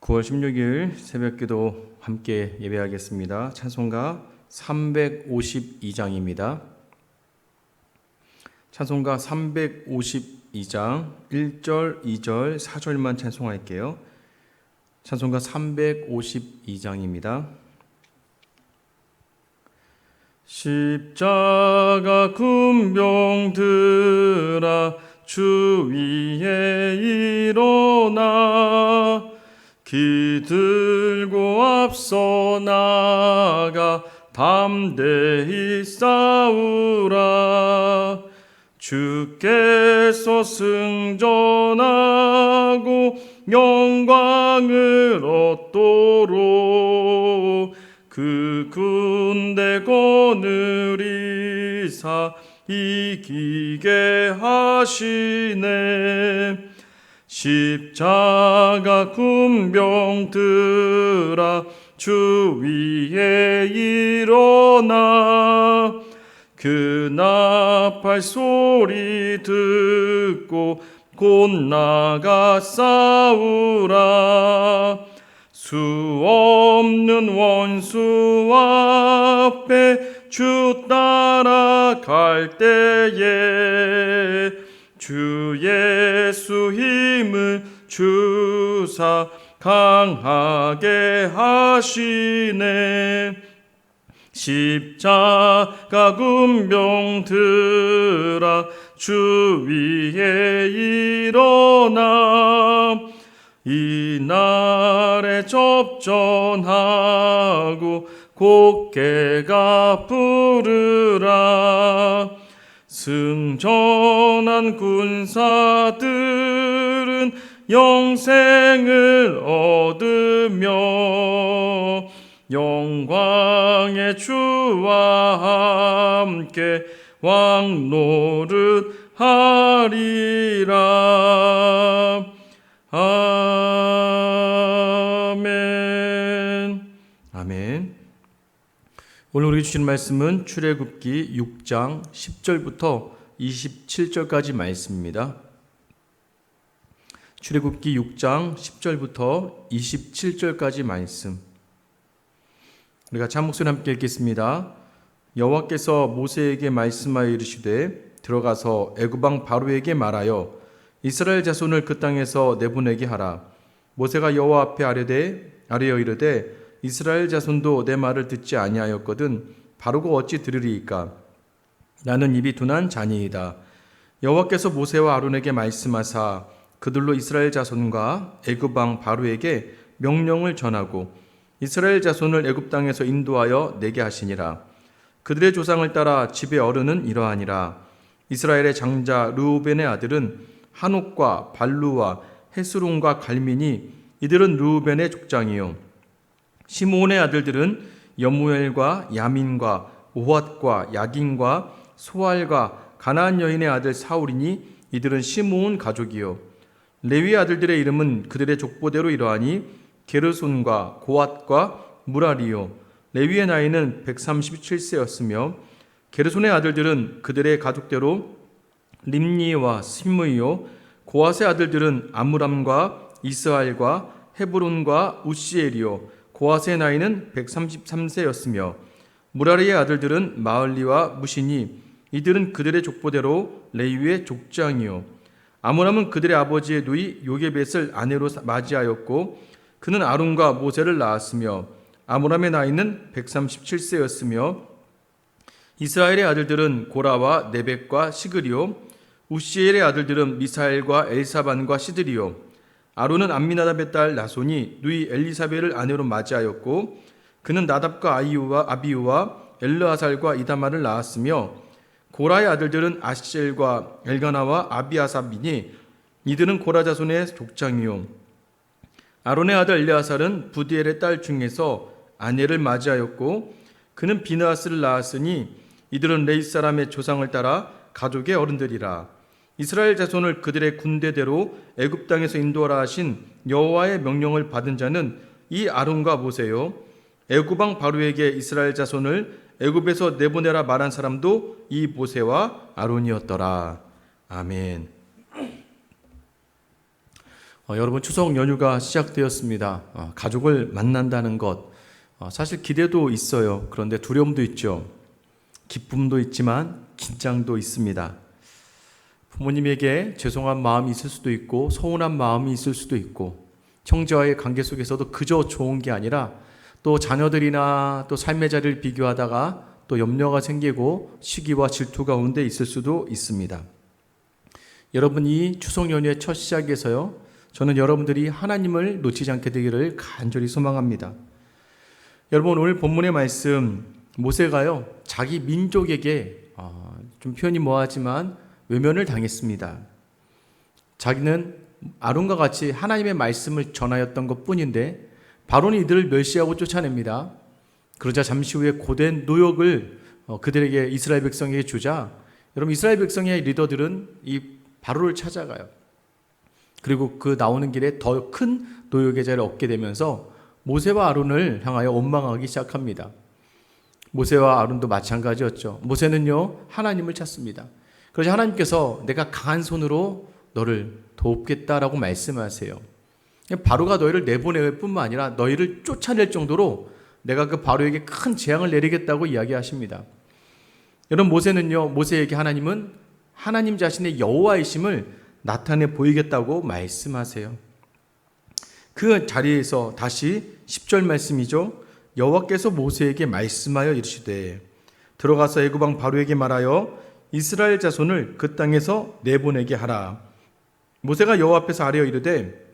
9월 16일 새벽기도 함께 예배하겠습니다. 찬송가 352장입니다. 찬송가 352장 1절, 2절, 4절만 찬송할게요. 찬송가 352장입니다. 십자가 군병들아 주 위에 일어나 기들고 앞서 나가 담대히 싸우라. 주께서 승전하고 영광을 얻도록 그 군대 거느리사 이기게 하시네. 십자가 군병들아 주 위에 일어나 그 나팔 소리 듣고 곧 나가 싸우라. 수 없는 원수 앞에 주 따라갈 때에 주 예수 힘을 주사 강하게 하시네. 십자가 군병들아 주 위에 일어나 이날에 접전하고 곡개가 부르라. 승전한 군사들은 영생을 얻으며 영광의 주와 함께 왕노릇 하리라. 아멘. 아멘. 오늘 우리 주신 말씀은 출애굽기 6장 10절부터 27절까지 말씀입니다. 출애굽기 6장 10절부터 27절까지 말씀. 우리가 한 목소리 함께 읽겠습니다. 여호와께서 모세에게 말씀하여 이르시되 들어가서 애굽 왕 바로에게 말하여 이스라엘 자손을 그 땅에서 내보내게 하라. 모세가 여호와 앞에 아뢰어 이르되 이스라엘 자손도 내 말을 듣지 아니하였거든 바로가 어찌 들으리이까. 나는 입이 둔한 자니이다. 여호와께서 모세와 아론에게 말씀하사 그들로 이스라엘 자손과 애굽 왕 바로에게 명령을 전하고 이스라엘 자손을 애굽 땅에서 인도하여 내게 하시니라. 그들의 조상을 따라 집의 어른은 이러하니라. 이스라엘의 장자 르우벤의 아들은 한옥과 발루와 헤스론과 갈민이 이들은 르우벤의 족장이요. 시므온의 아들들은 여무엘과 야민과 오핫과 야긴과 소알과 가나안 여인의 아들 사울이니 이들은 시므온 가족이요. 레위 아들들의 이름은 그들의 족보대로 이러하니 게르손과 고핫과 무라리요. 레위의 나이는 137세였으며 게르손의 아들들은 그들의 가족대로 림니와 심므이요. 고핫의 아들들은 아므람과 이스하엘과 헤브론과 우시엘이요. 고핫의 나이는 133세였으며 무라리의 아들들은 마을리와 무시니 이들은 그들의 족보대로 레위의 족장이요. 아므람은 그들의 아버지의 누이 요게벳을 아내로 맞이하였고 그는 아론과 모세를 낳았으며 아므람의 나이는 137세였으며 이스라엘의 아들들은 고라와 네벡과 시그리요. 우시엘의 아들들은 미사엘과 엘사반과 시드리요. 아론은 암미나답의 딸 나손이 누이 엘리사벨을 아내로 맞이하였고 그는 나답과 아비우와 엘르아살과 이다말을 낳았으며 고라의 아들들은 아셀과 엘가나와 아비아삽이니 이들은 고라 자손의 족장이요. 아론의 아들 엘르아살은 부디엘의 딸 중에서 아내를 맞이하였고 그는 비느하스를 낳았으니 이들은 레위 사람의 조상을 따라 가족의 어른들이라. 이스라엘 자손을 그들의 군대대로 애굽 땅에서 인도하라 하신 여호와의 명령을 받은 자는 이 아론과 모세요. 애굽 왕 바로에게 이스라엘 자손을 애굽에서 내보내라 말한 사람도 이 모세와 아론이었더라. 아멘. 여러분 추석 연휴가 시작되었습니다. 가족을 만난다는 것 사실 기대도 있어요. 그런데 두려움도 있죠. 기쁨도 있지만 긴장도 있습니다. 부모님에게 죄송한 마음이 있을 수도 있고 서운한 마음이 있을 수도 있고 형제와의 관계 속에서도 그저 좋은 게 아니라 또 자녀들이나 또 삶의 자리를 비교하다가 또 염려가 생기고 시기와 질투 가운데 있을 수도 있습니다. 여러분 이 추석 연휴의 첫 시작에서요. 저는 여러분들이 하나님을 놓치지 않게 되기를 간절히 소망합니다. 여러분 오늘 본문의 말씀 모세가요. 자기 민족에게 좀 표현이 뭐하지만 외면을 당했습니다. 자기는 아론과 같이 하나님의 말씀을 전하였던 것뿐인데 바로는 이들을 멸시하고 쫓아냅니다. 그러자 잠시 후에 고된 노역을 그들에게 이스라엘 백성에게 주자 여러분 이스라엘 백성의 리더들은 이 바로를 찾아가요. 그리고 그 나오는 길에 더 큰 노역의 자를 얻게 되면서 모세와 아론을 향하여 원망하기 시작합니다. 모세와 아론도 마찬가지였죠. 모세는요 하나님을 찾습니다. 그래서 하나님께서 내가 강한 손으로 너를 돕겠다라고 말씀하세요. 바로가 너희를 내보낼 뿐만 아니라 너희를 쫓아낼 정도로 내가 그 바로에게 큰 재앙을 내리겠다고 이야기하십니다. 여러분 모세는요 모세에게 하나님은 하나님 자신의 여호와이심을 나타내 보이겠다고 말씀하세요. 그 자리에서 다시 10절 말씀이죠. 여호와께서 모세에게 말씀하여 이르시되 들어가서 애굽 왕 바로에게 말하여 이스라엘 자손을 그 땅에서 내보내게 하라. 모세가 여호와 앞에서 아뢰어 이르되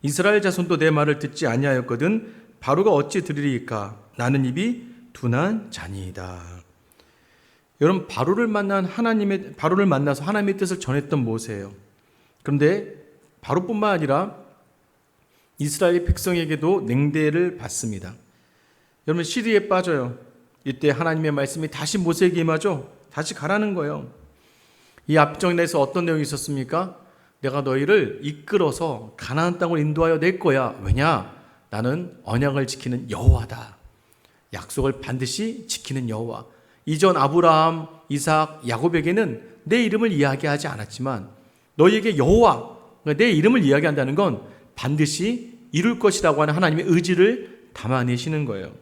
이스라엘 자손도 내 말을 듣지 아니하였거든 바로가 어찌 들으리이까 나는 입이 둔한 자니이다. 여러분 바로를 만나서 하나님의 뜻을 전했던 모세예요. 그런데 바로뿐만 아니라 이스라엘 백성에게도 냉대를 받습니다. 여러분 시리에 빠져요. 이때 하나님의 말씀이 다시 모세에게 임하죠. 다시 가라는 거예요. 이 앞정에서 어떤 내용이 있었습니까? 내가 너희를 이끌어서 가나안 땅을 인도하여 낼 거야. 왜냐? 나는 언약을 지키는 여호와다. 약속을 반드시 지키는 여호와. 이전 아브라함, 이삭, 야곱에게는 내 이름을 이야기하지 않았지만 너희에게 여호와, 내 이름을 이야기한다는 건 반드시 이룰 것이라고 하는 하나님의 의지를 담아내시는 거예요.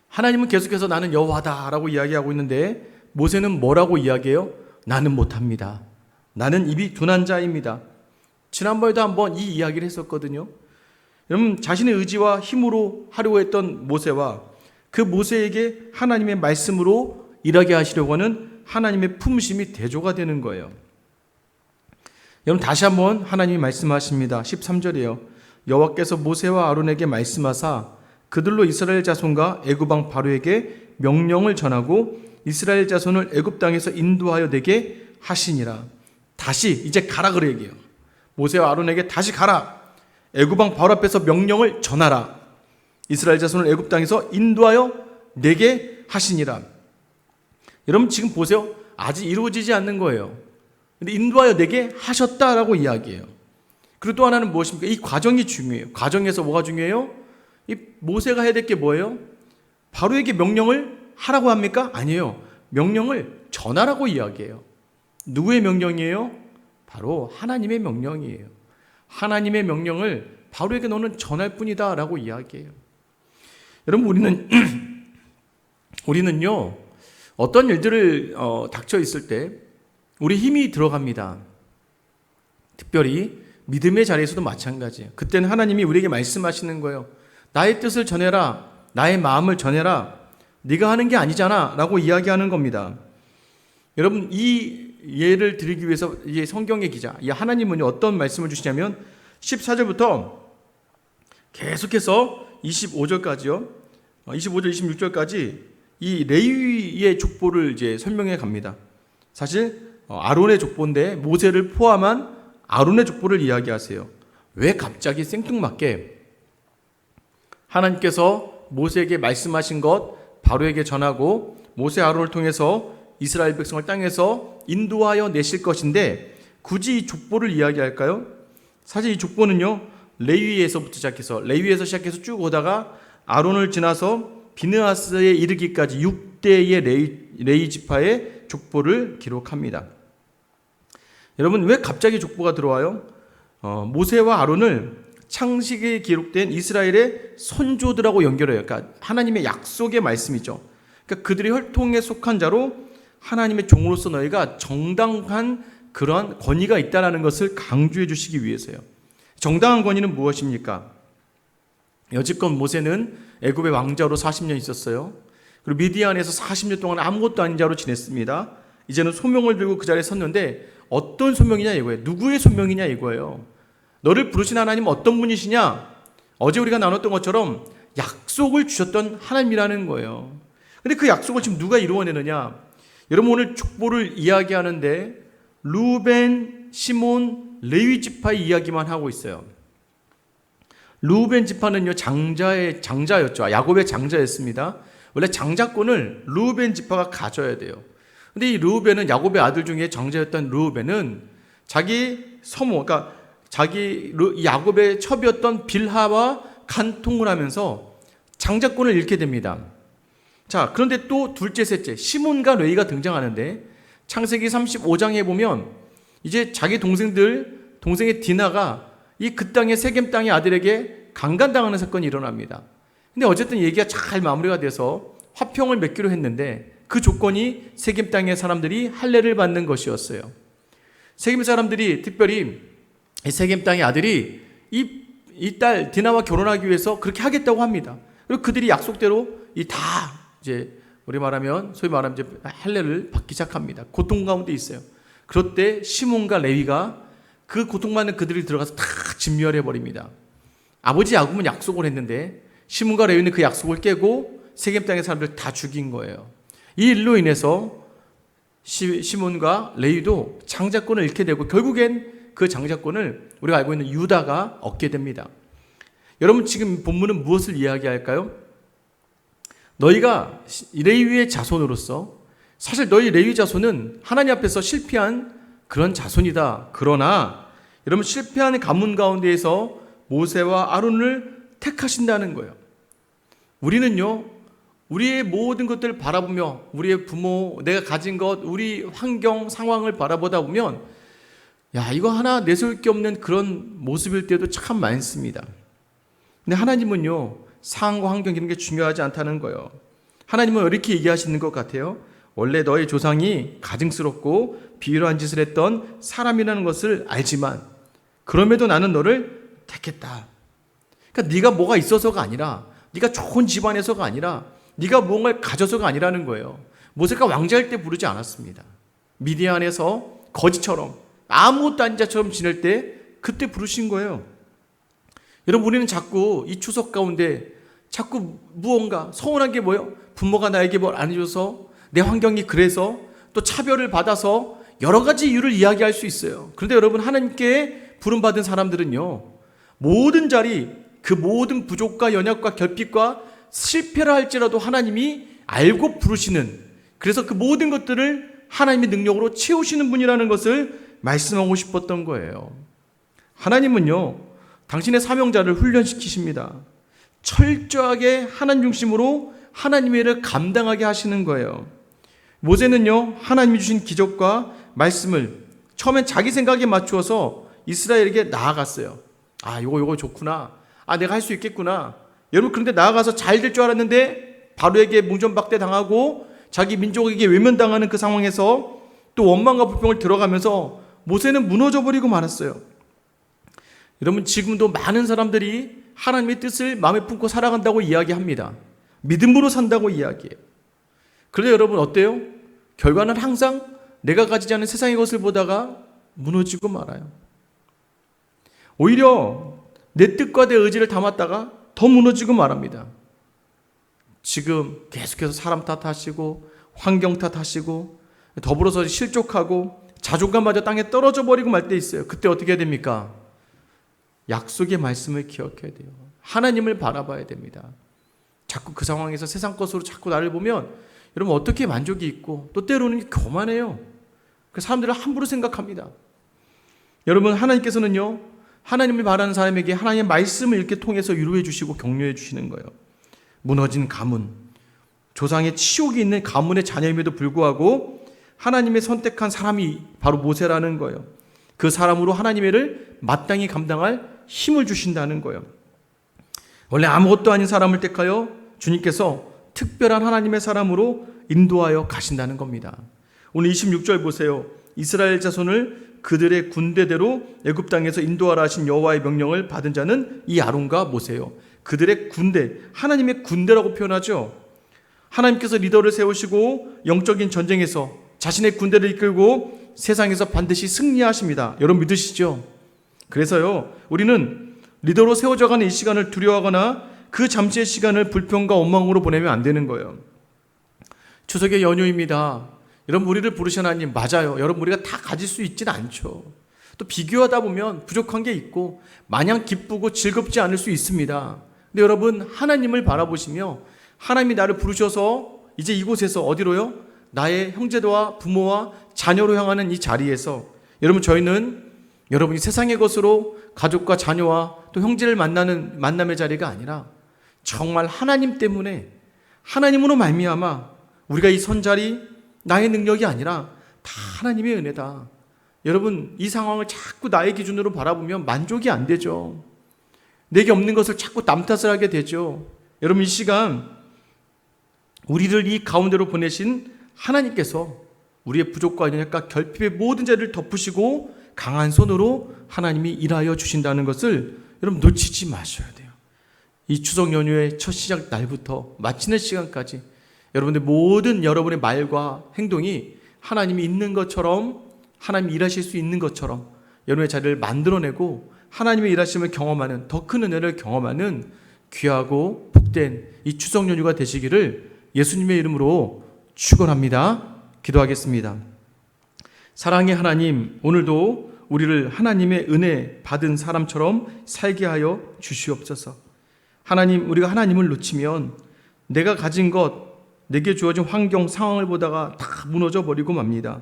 하나님은 계속해서 나는 여호와다라고 이야기하고 있는데 모세는 뭐라고 이야기해요? 나는 못합니다. 나는 입이 둔한 자입니다. 지난번에도 한번 이 이야기를 했었거든요. 여러분 자신의 의지와 힘으로 하려고 했던 모세와 그 모세에게 하나님의 말씀으로 일하게 하시려고 하는 하나님의 품심이 대조가 되는 거예요. 여러분 다시 한번 하나님이 말씀하십니다. 13절이에요. 여호와께서 모세와 아론에게 말씀하사 그들로 이스라엘 자손과 애굽 왕 바로에게 명령을 전하고 이스라엘 자손을 애굽 땅에서 인도하여 내게 하시니라. 다시 이제 가라 그래 얘기해요. 모세와 아론에게 다시 가라. 애굽 왕 바로 앞에서 명령을 전하라. 이스라엘 자손을 애굽 땅에서 인도하여 내게 하시니라. 여러분 지금 보세요. 아직 이루어지지 않는 거예요. 근데 인도하여 내게 하셨다라고 이야기해요. 그리고 또 하나는 무엇입니까? 이 과정이 중요해요. 과정에서 뭐가 중요해요? 이 모세가 해야 될 게 뭐예요? 바로에게 명령을 하라고 합니까? 아니에요. 명령을 전하라고 이야기해요. 누구의 명령이에요? 바로 하나님의 명령이에요. 하나님의 명령을 바로에게 너는 전할 뿐이다 라고 이야기해요. 여러분 우리는요 어떤 일들을 닥쳐 있을 때 우리 힘이 들어갑니다. 특별히 믿음의 자리에서도 마찬가지예요. 그때는 하나님이 우리에게 말씀하시는 거예요. 나의 뜻을 전해라. 나의 마음을 전해라. 네가 하는 게 아니잖아 라고 이야기하는 겁니다. 여러분 이 예를 드리기 위해서 이 성경의 기자 이 하나님은 어떤 말씀을 주시냐면 14절부터 계속해서 25절까지요. 25절 26절까지 이 레위의 족보를 이제 설명해 갑니다. 사실 아론의 족보인데 모세를 포함한 아론의 족보를 이야기하세요. 왜 갑자기 생뚱맞게 하나님께서 모세에게 말씀하신 것 바로에게 전하고 모세 아론을 통해서 이스라엘 백성을 땅에서 인도하여 내실 것인데 굳이 이 족보를 이야기할까요? 사실 이 족보는요 레위에서 시작해서 쭉 오다가 아론을 지나서 비느하스에 이르기까지 6대의 레위 지파의 족보를 기록합니다. 여러분 왜 갑자기 족보가 들어와요? 모세와 아론을 창세기에 기록된 이스라엘의 선조들하고 연결해요. 그러니까 하나님의 약속의 말씀이죠. 그러니까 그들의 혈통에 속한 자로 하나님의 종으로서 너희가 정당한 그러한 권위가 있다는 것을 강조해 주시기 위해서요. 정당한 권위는 무엇입니까? 여지껏 모세는 애굽의 왕자로 40년 있었어요. 그리고 미디안에서 40년 동안 아무것도 아닌 자로 지냈습니다. 이제는 소명을 들고 그 자리에 섰는데 어떤 소명이냐 이거예요. 누구의 소명이냐 이거예요. 너를 부르신 하나님 어떤 분이시냐? 어제 우리가 나눴던 것처럼 약속을 주셨던 하나님이라는 거예요. 근데 그 약속을 지금 누가 이루어내느냐? 여러분 오늘 축복을 이야기하는데 루벤, 시몬, 레위 지파의 이야기만 하고 있어요. 루벤 지파는요 장자였죠. 야곱의 장자였습니다. 원래 장자권을 루벤 지파가 가져야 돼요. 근데 이 루벤은 야곱의 아들 중에 장자였던 루벤은 자기 서모, 그러니까 야곱의 첩이었던 빌하와 간통을 하면서 장자권을 잃게 됩니다. 자, 그런데 또 둘째, 셋째 시몬과 레위가 등장하는데 창세기 35장에 보면 이제 자기 동생의 디나가 이 그 땅의 세겜 땅의 아들에게 강간당하는 사건이 일어납니다. 근데 어쨌든 얘기가 잘 마무리가 돼서 화평을 맺기로 했는데 그 조건이 세겜 땅의 사람들이 할례를 받는 것이었어요. 세겜 사람들이 특별히 세겜 땅의 아들이 이 딸 디나와 결혼하기 위해서 그렇게 하겠다고 합니다. 그리고 그들이 약속대로 이제 우리 소위 말하면 이제 할례를 받기 시작합니다. 고통 가운데 있어요. 그럴 때 시몬과 레위가 그 고통받는 그들이 들어가서 다 진멸해 버립니다. 아버지 야곱은 약속을 했는데 시몬과 레위는 그 약속을 깨고 세겜 땅의 사람들 다 죽인 거예요. 이 일로 인해서 시몬과 레위도 장자권을 잃게 되고 결국엔 그 장자권을 우리가 알고 있는 유다가 얻게 됩니다. 여러분 지금 본문은 무엇을 이야기할까요? 너희가 레위의 자손으로서 사실 너희 레위 자손은 하나님 앞에서 실패한 그런 자손이다. 그러나 여러분 실패한 가문 가운데에서 모세와 아론을 택하신다는 거예요. 우리는요 우리의 모든 것들을 바라보며 우리의 부모, 내가 가진 것, 우리 환경, 상황을 바라보다 보면 이거 하나 내세울 게 없는 그런 모습일 때도 참 많습니다. 근데 하나님은요 상황과 환경 이런 게 중요하지 않다는 거예요. 하나님은 이렇게 얘기하시는 것 같아요. 원래 너희 조상이 가증스럽고 비열한 짓을 했던 사람이라는 것을 알지만 그럼에도 나는 너를 택했다. 그러니까 네가 뭐가 있어서가 아니라 네가 좋은 집안에서가 아니라 네가 무언가를 가져서가 아니라는 거예요. 모세가 왕자일 때 부르지 않았습니다. 미디안에서 거지처럼 아무것도 아닌 자처럼 지낼 때 그때 부르신 거예요. 여러분 우리는 자꾸 이 추석 가운데 자꾸 무언가 서운한 게 뭐예요? 부모가 나에게 뭘 안 해줘서 내 환경이 그래서 또 차별을 받아서 여러 가지 이유를 이야기할 수 있어요. 그런데 여러분 하나님께 부름받은 사람들은요 모든 자리 그 모든 부족과 연약과 결핍과 실패를 할지라도 하나님이 알고 부르시는 그래서 그 모든 것들을 하나님의 능력으로 채우시는 분이라는 것을 말씀하고 싶었던 거예요. 하나님은요 당신의 사명자를 훈련시키십니다. 철저하게 하나님 중심으로 하나님의 일을 감당하게 하시는 거예요. 모세는요 하나님이 주신 기적과 말씀을 처음엔 자기 생각에 맞추어서 이스라엘에게 나아갔어요. 요거 좋구나. 내가 할 수 있겠구나. 여러분 그런데 나아가서 잘 될 줄 알았는데 바로에게 뭉전박대 당하고 자기 민족에게 외면당하는 그 상황에서 또 원망과 불평을 들어가면서 모세는 무너져 버리고 말았어요. 여러분 지금도 많은 사람들이 하나님의 뜻을 마음에 품고 살아간다고 이야기합니다. 믿음으로 산다고 이야기해요. 그런데 여러분 어때요? 결과는 항상 내가 가지지 않은 세상의 것을 보다가 무너지고 말아요. 오히려 내 뜻과 내 의지를 담았다가 더 무너지고 말합니다. 지금 계속해서 사람 탓하시고 환경 탓하시고 더불어서 실족하고 자존감마저 땅에 떨어져 버리고 말 때 있어요. 그때 어떻게 해야 됩니까? 약속의 말씀을 기억해야 돼요. 하나님을 바라봐야 됩니다. 자꾸 그 상황에서 세상 것으로 자꾸 나를 보면 여러분 어떻게 만족이 있고 또 때로는 교만해요. 그래서 사람들을 함부로 생각합니다. 여러분 하나님께서는요 하나님을 바라는 사람에게 하나님의 말씀을 이렇게 통해서 위로해 주시고 격려해 주시는 거예요. 무너진 가문, 조상의 치욕이 있는 가문의 자녀임에도 불구하고 하나님의 선택한 사람이 바로 모세라는 거예요. 그 사람으로 하나님의 일을 마땅히 감당할 힘을 주신다는 거예요. 원래 아무것도 아닌 사람을 택하여 주님께서 특별한 하나님의 사람으로 인도하여 가신다는 겁니다. 오늘 26절 보세요. 이스라엘 자손을 그들의 군대대로 애굽 땅에서 인도하라 하신 여호와의 명령을 받은 자는 이 아론과 모세요. 그들의 군대, 하나님의 군대라고 표현하죠. 하나님께서 리더를 세우시고 영적인 전쟁에서 자신의 군대를 이끌고 세상에서 반드시 승리하십니다. 여러분 믿으시죠? 그래서요, 우리는 리더로 세워져가는 이 시간을 두려워하거나 그 잠시의 시간을 불평과 원망으로 보내면 안 되는 거예요. 추석의 연휴입니다. 여러분 우리를 부르신 하나님 맞아요. 여러분 우리가 다 가질 수 있지는 않죠. 또 비교하다 보면 부족한 게 있고 마냥 기쁘고 즐겁지 않을 수 있습니다. 근데 여러분 하나님을 바라보시며 하나님이 나를 부르셔서 이제 이곳에서 어디로요? 나의 형제와 부모와 자녀로 향하는 이 자리에서 여러분 저희는 여러분이 세상의 것으로 가족과 자녀와 또 형제를 만나는 만남의 자리가 아니라 정말 하나님 때문에 하나님으로 말미암아 우리가 이 선 자리 나의 능력이 아니라 다 하나님의 은혜다. 여러분 이 상황을 자꾸 나의 기준으로 바라보면 만족이 안 되죠. 내게 없는 것을 자꾸 남 탓을 하게 되죠. 여러분 이 시간 우리를 이 가운데로 보내신 하나님께서 우리의 부족과 연약과 결핍의 모든 죄를 덮으시고 강한 손으로 하나님이 일하여 주신다는 것을 여러분 놓치지 마셔야 돼요. 이 추석 연휴의 첫 시작 날부터 마치는 시간까지 여러분들 모든 여러분의 말과 행동이 하나님이 있는 것처럼 하나님이 일하실 수 있는 것처럼 여러분의 자리를 만들어내고 하나님의 일하심을 경험하는 더 큰 은혜를 경험하는 귀하고 복된 이 추석 연휴가 되시기를 예수님의 이름으로 축원합니다. 기도하겠습니다. 사랑의 하나님, 오늘도 우리를 하나님의 은혜 받은 사람처럼 살게 하여 주시옵소서. 하나님, 우리가 하나님을 놓치면 내가 가진 것, 내게 주어진 환경, 상황을 보다가 다 무너져 버리고 맙니다.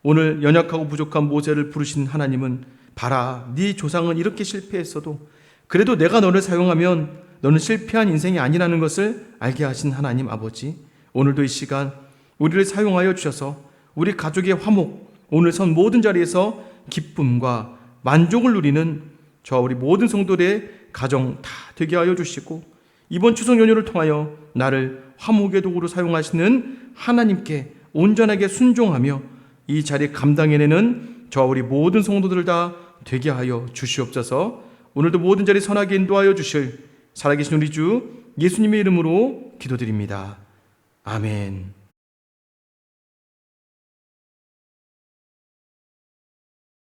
오늘 연약하고 부족한 모세를 부르신 하나님은 봐라, 네 조상은 이렇게 실패했어도 그래도 내가 너를 사용하면 너는 실패한 인생이 아니라는 것을 알게 하신 하나님 아버지, 오늘도 이 시간 우리를 사용하여 주셔서 우리 가족의 화목, 오늘 선 모든 자리에서 기쁨과 만족을 누리는 저와 우리 모든 성도들의 가정 다 되게 하여 주시고 이번 추석 연휴를 통하여 나를 화목의 도구로 사용하시는 하나님께 온전하게 순종하며 이 자리 감당해내는 저와 우리 모든 성도들을 다 되게 하여 주시옵소서. 오늘도 모든 자리 선하게 인도하여 주실 살아계신 우리 주 예수님의 이름으로 기도드립니다. 아멘.